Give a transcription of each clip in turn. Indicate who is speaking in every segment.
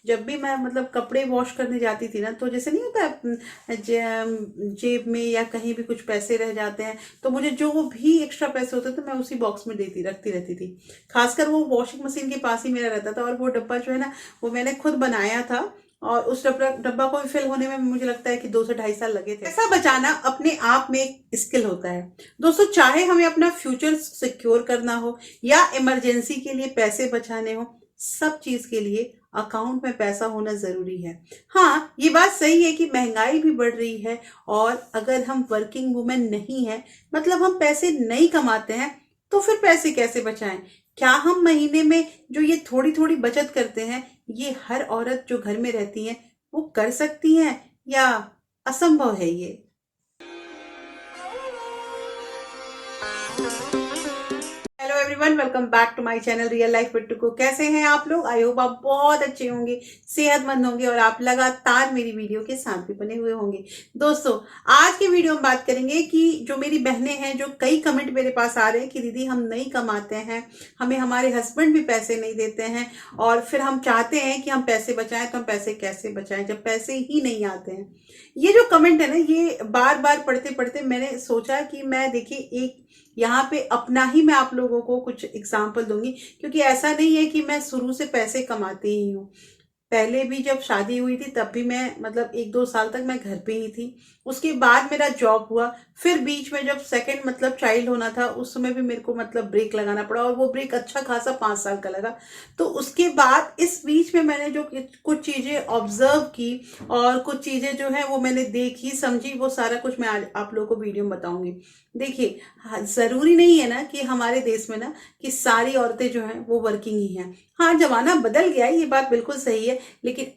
Speaker 1: जब भी मैं मतलब कपड़े वॉश करने जाती थी ना, तो जैसे नहीं होता है जेब में या कहीं भी कुछ पैसे रह जाते हैं, तो मुझे जो वो भी एक्स्ट्रा पैसे होते थे मैं उसी बॉक्स में देती रखती रहती थी। खासकर वो वॉशिंग मशीन के पास ही मेरा रहता था, और वो डब्बा जो है ना, वो मैंने खुद बनाया था। और उस डब्बा डब्बा को फिल होने में मुझे लगता है कि 2 से ढाई साल लगे थे। पैसा बचाना अपने आप में एक स्किल होता है दोस्तों। चाहे हमें अपना फ्यूचर सिक्योर करना हो या इमरजेंसी के लिए पैसे बचाने हो, सब चीज के लिए अकाउंट में पैसा होना जरूरी है। हाँ, ये बात सही है कि महंगाई भी बढ़ रही है, और अगर हम वर्किंग वुमेन नहीं है, मतलब हम पैसे नहीं कमाते हैं, तो फिर पैसे कैसे बचाएं? क्या हम महीने में जो ये थोड़ी थोड़ी बचत करते हैं, ये हर औरत जो घर में रहती है वो कर सकती हैं, या असंभव है ये? Hello everyone, welcome back to my channel real life with Tuku. कैसे हैं आप लोग? आई होप आप बहुत अच्छे होंगे, सेहतमंद होंगे, और आप लगातार मेरी वीडियो के साथ भी बने हुए होंगे। दोस्तों, आज के वीडियो में बात करेंगे कि जो मेरी बहनें हैं, जो कई कमेंट मेरे पास आ रहे हैं कि दीदी हम नहीं कमाते हैं, हमें हमारे हस्बैंड भी पैसे नहीं देते हैं, और फिर हम चाहते हैं कि हम पैसे बचाएं, तो हम पैसे कैसे बचाएं जब पैसे ही नहीं आते हैं। ये जो कमेंट है ना, ये बार बार पढ़ते पढ़ते मैंने सोचा कि मैं देखिए एक यहाँ पे अपना ही मैं आप लोगों को कुछ एग्जाम्पल दूंगी, क्योंकि ऐसा नहीं है कि मैं शुरू से पैसे कमाती ही हूँ। पहले भी जब शादी हुई थी तब भी मैं मतलब 1-2 साल तक मैं घर पे ही थी। उसके बाद मेरा जॉब हुआ। फिर बीच में जब सेकंड मतलब चाइल्ड होना था, उस समय भी मेरे को मतलब ब्रेक लगाना पड़ा, और वो ब्रेक अच्छा खासा 5 साल का लगा। तो उसके बाद इस बीच में मैंने जो कुछ चीजें ऑब्जर्व की, और कुछ चीजें जो है वो मैंने देखी समझी, वो सारा कुछ मैं आज आप लोगों को वीडियो में बताऊंगी। देखिए, हाँ, जरूरी नहीं है ना कि हमारे देश में ना कि सारी औरतें जो हैं वो वर्किंग ही हैं। हाँ, जमाना बदल गया है, ये बात बिल्कुल सही है, लेकिन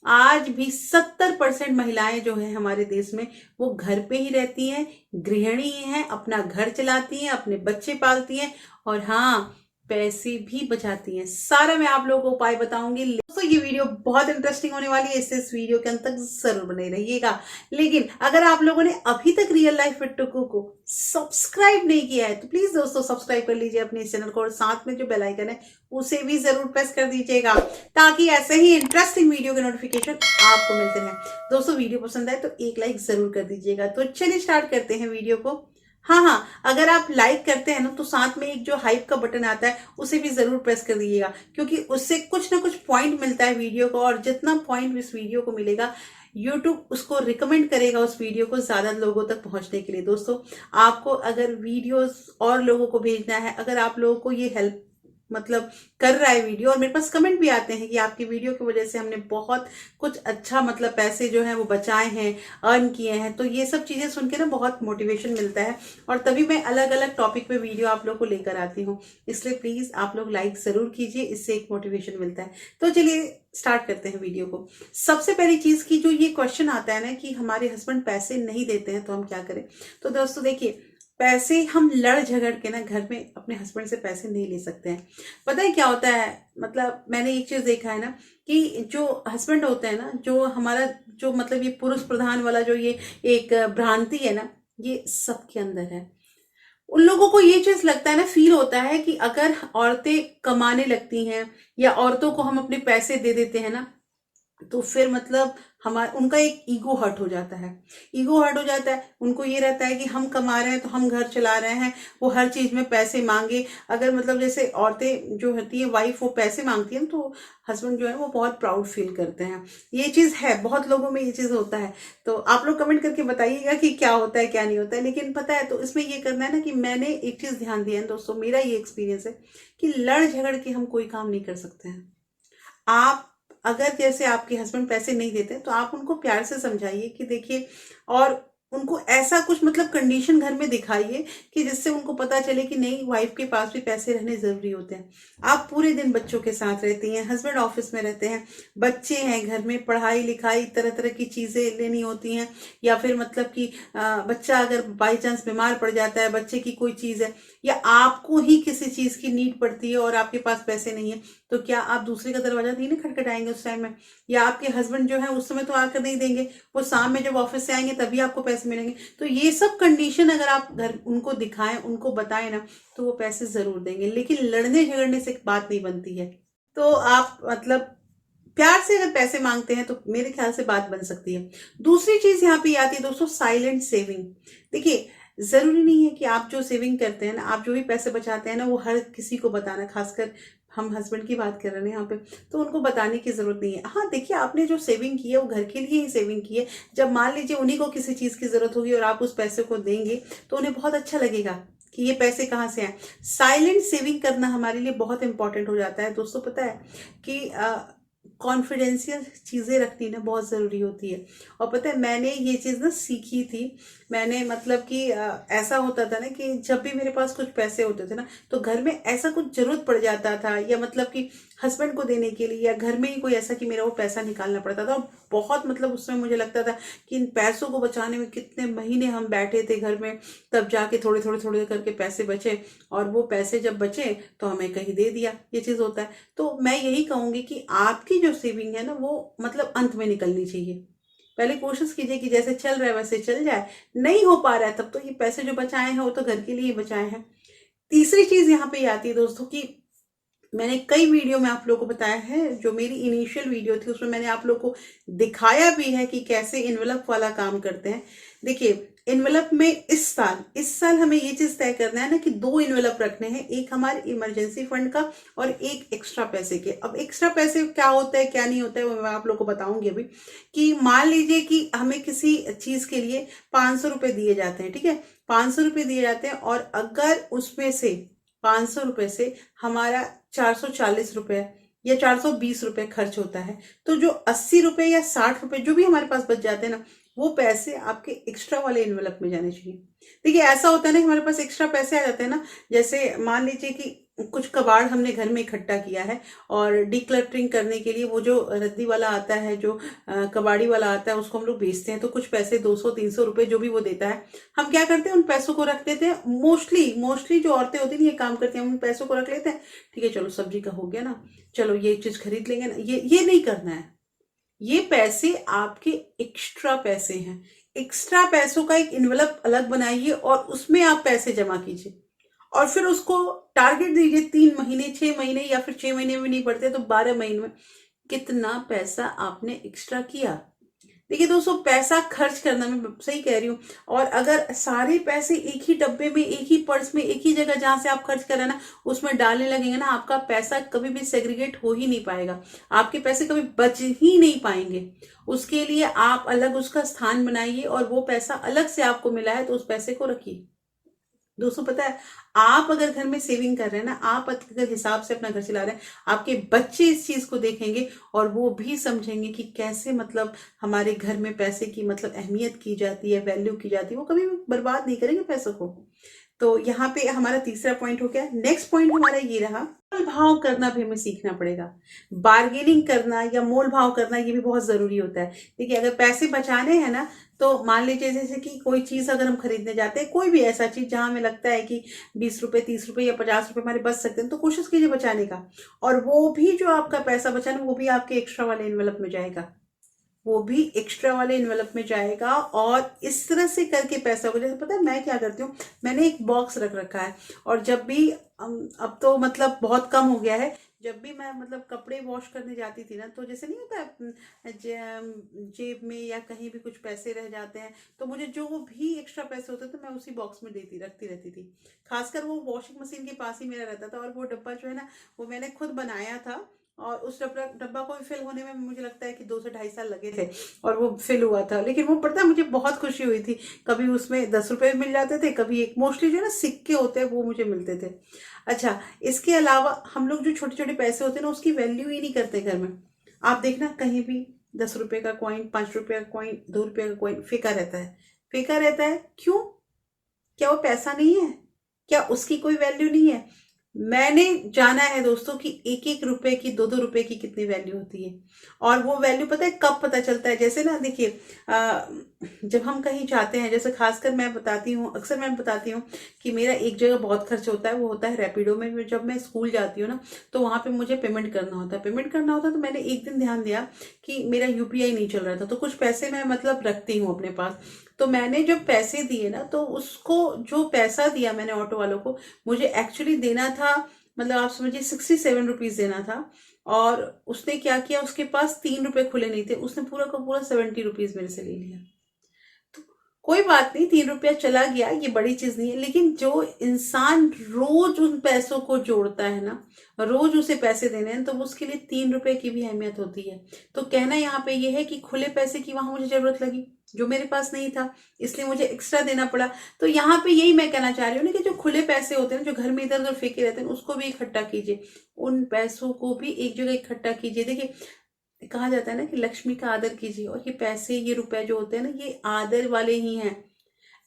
Speaker 1: आज भी 70% महिलाएं जो है हमारे देश में, वो घर पे ही रहती हैं, गृहिणी ही हैं, अपना घर चलाती हैं, अपने बच्चे पालती हैं, और हाँ, पैसे भी बचाती हैं। सारा मैं आप लोगों को उपाय बताऊंगी। दोस्तों, ये वीडियो बहुत इंटरेस्टिंग होने वाली है, इससे इस वीडियो के अंत तक जरूर बने रहिएगा। लेकिन अगर आप लोगों ने अभी तक रियल लाइफ विद टुकू को सब्सक्राइब नहीं किया है, तो प्लीज दोस्तों सब्सक्राइब कर लीजिए अपने इस चैनल को, और साथ में जो बेल आइकन है उसे भी जरूर प्रेस कर दीजिएगा, ताकि ऐसे ही इंटरेस्टिंग वीडियो के नोटिफिकेशन आपको मिलते रहे। दोस्तों, वीडियो पसंद आए तो एक लाइक जरूर कर दीजिएगा। तो चलिए स्टार्ट करते हैं वीडियो को। हाँ हाँ, अगर आप लाइक करते हैं ना, तो साथ में एक जो हाइप का बटन आता है उसे भी जरूर प्रेस कर दीजिएगा, क्योंकि उससे कुछ ना कुछ पॉइंट मिलता है वीडियो को, और जितना पॉइंट इस वीडियो को मिलेगा, यूट्यूब उसको रिकमेंड करेगा उस वीडियो को ज्यादा लोगों तक पहुंचने के लिए। दोस्तों, आपको अगर वीडियोस और लोगों को भेजना है, अगर आप लोगों को ये हेल्प मतलब कर रहा है वीडियो, और मेरे पास कमेंट भी आते हैं कि आपकी वीडियो की वजह से हमने बहुत कुछ अच्छा मतलब पैसे जो है वो बचाए हैं, अर्न किए हैं, तो ये सब चीजें सुन के ना बहुत मोटिवेशन मिलता है, और तभी मैं अलग अलग टॉपिक पे वीडियो आप लोग को लेकर आती हूँ। इसलिए प्लीज आप लोग लाइक जरूर कीजिए, इससे एक मोटिवेशन मिलता है। तो चलिए स्टार्ट करते हैं वीडियो को। सबसे पहली चीज की जो ये क्वेश्चन आता है ना कि हमारे हस्बैंड पैसे नहीं देते हैं तो हम क्या करें। तो दोस्तों देखिए, पैसे हम लड़ झगड़ के ना घर में अपने हस्बैंड से पैसे नहीं ले सकते हैं। पता है क्या होता है, मतलब मैंने एक चीज देखा है ना, कि जो हस्बैंड होते हैं ना, जो हमारा जो मतलब ये पुरुष प्रधान वाला जो ये एक भ्रांति है ना, ये सबके अंदर है। उन लोगों को ये चीज लगता है ना, फील होता है कि अगर औरतें कमाने लगती हैं, या औरतों को हम अपने पैसे दे देते हैं ना, तो फिर मतलब हमारा उनका एक ईगो हर्ट हो जाता है। ईगो हर्ट हो जाता है, उनको ये रहता है कि हम कमा रहे हैं तो हम घर चला रहे हैं, वो हर चीज में पैसे मांगे। अगर मतलब जैसे औरतें जो होती है वाइफ, वो पैसे मांगती है, तो हस्बैंड जो है वो बहुत प्राउड फील करते हैं। ये चीज है, बहुत लोगों में ये चीज होता है। तो आप लोग कमेंट करके बताइएगा कि क्या होता है क्या नहीं होता है। लेकिन पता है, तो इसमें ये करना है ना कि मैंने एक चीज ध्यान दिया है दोस्तों, मेरा ये एक्सपीरियंस है कि लड़ झगड़ के हम कोई काम नहीं कर सकते हैं। आप अगर जैसे आपके हस्बैंड पैसे नहीं देते, तो आप उनको प्यार से समझाइए कि देखिए, और उनको ऐसा कुछ मतलब कंडीशन घर में दिखाइए कि जिससे उनको पता चले कि नहीं, वाइफ के पास भी पैसे रहने जरूरी होते हैं। आप पूरे दिन बच्चों के साथ रहती हैं, हस्बैंड ऑफिस में रहते हैं, बच्चे हैं घर में, पढ़ाई लिखाई तरह तरह की चीजें लेनी होती हैं, या फिर मतलब कि बच्चा अगर बाई चांस बीमार पड़ जाता है, बच्चे की कोई चीज है, या आपको ही किसी चीज की नीड पड़ती है और आपके पास पैसे नहीं है, तो क्या आप दूसरे का दरवाजा नहीं ना खटखटाएंगे उस टाइम में? या आपके हस्बैंड जो है उस समय तो आकर नहीं देंगे, वो शाम में जब ऑफिस से आएंगे तभी आपको पैसे मिलेंगे। तो ये सब कंडीशन अगर आप घर उनको दिखाएं, उनको बताएं ना, तो वो पैसे जरूर देंगे। लेकिन लड़ने झगड़ने से बात नहीं बनती है। तो आप मतलब प्यार से अगर पैसे मांगते हैं तो मेरे ख्याल से बात बन सकती है। दूसरी चीज यहाँ पे आती है दोस्तों, साइलेंट सेविंग। देखिए, जरूरी नहीं है कि आप जो सेविंग करते हैं ना, आप जो भी पैसे बचाते हैं ना, वो हर किसी को बताना, खासकर हम हस्बैंड की बात कर रहे हैं यहाँ पे, तो उनको बताने की जरूरत नहीं है। हाँ देखिए, आपने जो सेविंग की है वो घर के लिए ही सेविंग की है। जब मान लीजिए उन्हीं को किसी चीज की जरूरत होगी और आप उस पैसे को देंगे तो उन्हें बहुत अच्छा लगेगा कि ये पैसे कहाँ से आए। साइलेंट सेविंग करना हमारे लिए बहुत इंपॉर्टेंट हो जाता है दोस्तों। पता है कि कॉन्फिडेंशियल चीज़ें रखनी ना बहुत ज़रूरी होती है। और पता है, मैंने ये चीज़ ना सीखी थी। मैंने मतलब कि ऐसा होता था ना कि जब भी मेरे पास कुछ पैसे होते थे ना, तो घर में ऐसा कुछ जरूरत पड़ जाता था, या मतलब कि हस्बैंड को देने के लिए, या घर में ही कोई ऐसा कि मेरा वो पैसा निकालना पड़ता था। और बहुत मतलब उसमें मुझे लगता था कि इन पैसों को बचाने में कितने महीने हम बैठे थे घर में, तब जाके थोड़े थोड़े थोड़े करके पैसे बचे। और वो पैसे जब बचे तो हमें कहीं दे दिया, ये चीज़ होता है। तो मैं यही कहूंगी कि आपकी जो सेविंग है ना, वो मतलब अंत में निकलनी चाहिए। पहले कोशिश कीजिए कि जैसे चल रहा है वैसे चल जाए। नहीं हो पा रहा है तब तो ये पैसे जो बचाए हैं वो तो घर के लिए बचाए हैं। तीसरी चीज यहाँ पे आती है दोस्तों कि मैंने कई वीडियो में आप लोगों को बताया है, जो मेरी इनिशियल वीडियो थी उसमें मैंने आप लोगों को दिखाया भी है कि कैसे इन्वेलप वाला काम करते हैं। देखिए, इन्वेलप में इस साल हमें ये चीज तय करना है ना कि दो इन्वेलप रखने हैं, एक हमारे इमरजेंसी फंड का और एक एक्स्ट्रा पैसे के। अब एक्स्ट्रा पैसे क्या होता है क्या नहीं होता है वो मैं आप लोग को बताऊंगी अभी। कि मान लीजिए कि हमें किसी चीज के लिए 500 रुपये दिए जाते हैं, ठीक है, 500 रुपये दिए जाते हैं, और अगर उसमें से 500 रुपये से हमारा 440 रुपये या 420 रुपये खर्च होता है, तो जो 80 रुपये या 60 रुपये जो भी हमारे पास बच जाते हैं ना, वो पैसे आपके एक्स्ट्रा वाले इन्वेलप में जाने चाहिए। देखिए, ऐसा होता है ना कि हमारे पास एक्स्ट्रा पैसे आ जाते हैं ना, जैसे मान लीजिए कि कुछ कबाड़ हमने घर में इकट्ठा किया है, और डिक्लटरिंग करने के लिए वो जो रद्दी वाला आता है, जो कबाड़ी वाला आता है, उसको हम लोग बेचते हैं, तो कुछ पैसे 200-300 रुपये जो भी वो देता है, हम क्या करते हैं उन पैसों को रख देते हैं। मोस्टली मोस्टली जो औरतें होती हैं ये काम करती हैं, हम उन पैसों को रख लेते हैं। ठीक है, चलो सब्जी का हो गया ना, चलो ये चीज खरीद लेंगे ना, ये नहीं करना है। ये पैसे आपके एक्स्ट्रा पैसे हैं। एक्स्ट्रा पैसों का एक इन्वेलप अलग बनाइए और उसमें आप पैसे जमा कीजिए, और फिर उसको टारगेट दीजिए 3 महीने, 6 महीने, या फिर 6 महीने में नहीं पड़ते तो 12 महीने में कितना पैसा आपने एक्स्ट्रा किया। देखिए दोस्तों, पैसा खर्च करना, मैं सही कह रही हूँ। और अगर सारे पैसे एक ही डब्बे में, एक ही पर्स में, एक ही जगह जहां से आप खर्च कर रहे हैं ना, उसमें डालने लगेंगे ना, आपका पैसा कभी भी सेग्रीगेट हो ही नहीं पाएगा। आपके पैसे कभी बच ही नहीं पाएंगे। उसके लिए आप अलग उसका स्थान बनाइए, और वो पैसा अलग से आपको मिला है तो उस पैसे को रखिए। दोस्तों पता है, आप अगर घर में सेविंग कर रहे हैं ना, आप अगर हिसाब से अपना घर चला रहे हैं, आपके बच्चे इस चीज को देखेंगे और वो भी समझेंगे कि कैसे मतलब हमारे घर में पैसे की मतलब अहमियत की जाती है, वैल्यू की जाती है। वो कभी भी बर्बाद नहीं करेंगे पैसों को। तो यहाँ पे हमारा तीसरा पॉइंट हो गया। नेक्स्ट पॉइंट हमारा ये रहा, मोल भाव करना भी हमें सीखना पड़ेगा। बार्गेनिंग करना या मोल भाव करना ये भी बहुत जरूरी होता है। देखिए, अगर पैसे बचाने हैं ना, तो मान लीजिए जैसे कि कोई चीज अगर हम खरीदने जाते हैं, कोई भी ऐसा चीज जहां हमें लगता है कि 20 रुपए, 30 रुपए या 50 रुपए हमारे बच सकते हैं, तो कोशिश कीजिए बचाने का। और वो भी जो आपका पैसा बचा ना, वो भी आपके एक्स्ट्रा वाले इन्वेलप में जाएगा, वो भी एक्स्ट्रा वाले इन्वेलप में जाएगा। और इस तरह से करके पैसा को, जैसे पता है मैं क्या करती हूँ, मैंने एक बॉक्स रख रखा है, और जब भी अब तो मतलब बहुत कम हो गया है, जब भी मैं मतलब कपड़े वॉश करने जाती थी ना, तो जैसे नहीं होता है जेब में या कहीं भी कुछ पैसे रह जाते हैं, तो मुझे जो भी एक्स्ट्रा पैसे होते थे मैं उसी बॉक्स में देती रखती रहती थी। खासकर वो वॉशिंग मशीन के पास ही मेरा रहता था, और वो डब्बा जो है ना, वो मैंने खुद बनाया था। और उस डब्बा डब्बा को भी फिल होने में मुझे लगता है कि 2 से 2.5 साल लगे थे, और वो फिल हुआ था। लेकिन वो पता है मुझे बहुत खुशी हुई थी, कभी उसमें 10 रुपए मिल जाते थे, कभी एक मोस्टली जो है ना सिक्के होते हैं वो मुझे मिलते थे। अच्छा, इसके अलावा हम लोग जो छोटे छोटे पैसे होते हैं ना, उसकी वैल्यू ही नहीं करते घर में। आप देखना कहीं भी 10 रुपए का कॉइन, 5 रुपए का कॉइन, 2 रुपए का कॉइन फेंका रहता है। फेंका रहता है क्यों? क्या वो पैसा नहीं है? क्या उसकी कोई वैल्यू नहीं है? मैंने जाना है दोस्तों कि एक एक रुपए की, 2-2 रुपए की कितनी वैल्यू होती है। और वो वैल्यू पता है कब पता चलता है? जैसे ना देखिए, जब हम कहीं जाते हैं, जैसे खासकर मैं बताती हूँ, अक्सर मैं बताती हूँ कि मेरा एक जगह बहुत खर्च होता है, वो होता है रैपिडो में। जब मैं स्कूल जाती हूँ ना, तो वहां पे मुझे पेमेंट करना होता है। पेमेंट करना होता है तो मैंने एक दिन ध्यान दिया कि मेरा यूपीआई नहीं चल रहा था, तो कुछ पैसे मैं मतलब रखती हूँ अपने पास। तो मैंने जब पैसे दिए ना, तो उसको जो पैसा दिया मैंने ऑटो वालों को, मुझे एक्चुअली देना था, मतलब आप समझिए 67 रुपीज देना था। और उसने क्या किया, उसके पास 3 रुपए खुले नहीं थे, उसने पूरा का पूरा 70 रुपीज मेरे से ले लिया। तो कोई बात नहीं, 3 रुपया चला गया, ये बड़ी चीज नहीं है, लेकिन जो इंसान रोज उन पैसों को जोड़ता है ना, रोज उसे पैसे देने हैं, तो वो उसके लिए 3 रुपए की भी अहमियत होती है। तो कहना यहाँ पे ये है कि खुले पैसे की वहां मुझे जरूरत लगी, जो मेरे पास नहीं था, इसलिए मुझे एक्स्ट्रा देना पड़ा। तो यहाँ पे यही मैं कहना चाह रही हूँ ना, कि जो खुले पैसे होते हैं, जो घर में इधर उधर फेंके रहते हैं, उसको भी इकट्ठा कीजिए, उन पैसों को भी एक जगह इकट्ठा कीजिए। देखिए, कहा जाता है ना कि लक्ष्मी का आदर कीजिए, और ये पैसे, ये रुपए जो होते हैं ना, ये आदर वाले ही हैं।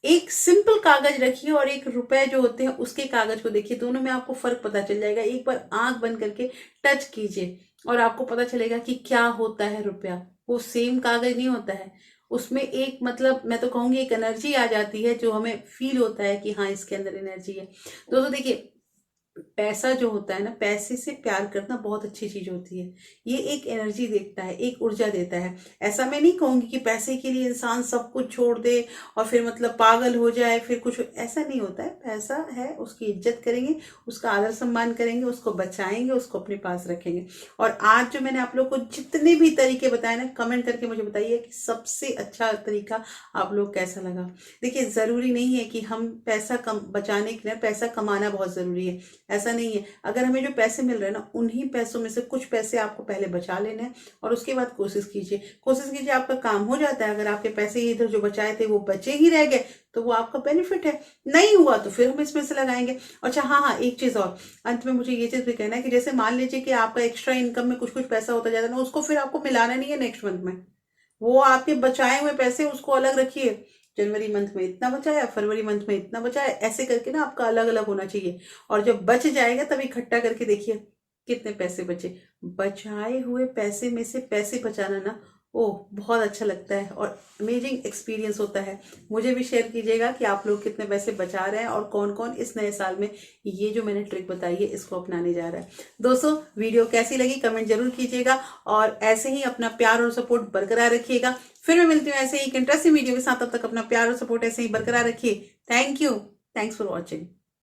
Speaker 1: एक सिंपल कागज रखिए और एक रुपए जो होते हैं उसके कागज को देखिए, दोनों में आपको फर्क पता चल जाएगा। एक बार आंख बंद करके टच कीजिए और आपको पता चलेगा कि क्या होता है रुपया। वो सेम कागज नहीं होता है, उसमें एक, मतलब मैं तो कहूंगी, एक एनर्जी आ जाती है, जो हमें फील होता है कि हाँ, इसके अंदर एनर्जी है। दोस्तों देखिए, पैसा जो होता है ना, पैसे से प्यार करना बहुत अच्छी चीज होती है। ये एक एनर्जी देता है, एक ऊर्जा देता है। ऐसा मैं नहीं कहूंगी कि पैसे के लिए इंसान सब कुछ छोड़ दे और फिर मतलब पागल हो जाए, फिर कुछ, ऐसा नहीं होता है। पैसा है, उसकी इज्जत करेंगे, उसका आदर सम्मान करेंगे, उसको बचाएंगे, उसको अपने पास रखेंगे। और आज जो मैंने आप लोग को जितने भी तरीके बताए ना, कमेंट करके मुझे बताइए कि सबसे अच्छा तरीका आप लोग कैसा लगा। देखिए, जरूरी नहीं है कि हम पैसा कम बचाने के लिए, पैसा कमाना बहुत जरूरी है, ऐसा नहीं है। अगर हमें जो पैसे मिल रहे हैं ना, उन्हीं पैसों में से कुछ पैसे आपको पहले बचा लेने हैं, और उसके बाद कोशिश कीजिए आपका काम हो जाता है। अगर आपके पैसे इधर जो बचाए थे वो बचे ही रह गए, तो वो आपका बेनिफिट है। नहीं हुआ तो फिर हम इसमें से लगाएंगे। अच्छा, हाँ हाँ, एक चीज और अंत में मुझे ये चीज भी कहना है कि जैसे मान लीजिए कि आपका एक्स्ट्रा इनकम में कुछ कुछ पैसा होता जाता है ना, उसको फिर आपको मिलाना नहीं है नेक्स्ट मंथ में। वो आपके बचाए हुए पैसे, उसको अलग रखिए। जनवरी मंथ में इतना बचा है, फरवरी मंथ में इतना बचा है, ऐसे करके ना आपका अलग अलग होना चाहिए। और जब बच जाएगा तब इकट्ठा करके देखिए कितने पैसे बचे। बचाए हुए पैसे में से पैसे बचाना ना, ओह, बहुत अच्छा लगता है और अमेजिंग एक्सपीरियंस होता है। मुझे भी शेयर कीजिएगा कि आप लोग कितने पैसे बचा रहे हैं, और कौन कौन इस नए साल में ये जो मैंने ट्रिक बताई है इसको अपनाने जा रहा है। दोस्तों, वीडियो कैसी लगी कमेंट जरूर कीजिएगा, और ऐसे ही अपना प्यार और सपोर्ट बरकरार रखिएगा। फिर मैं मिलती हूँ ऐसे ही एक इंटरेस्टिंग वीडियो के साथ, तब तक अपना प्यार और सपोर्ट ऐसे ही बरकरार रखिए। Thank you. Thanks for watching.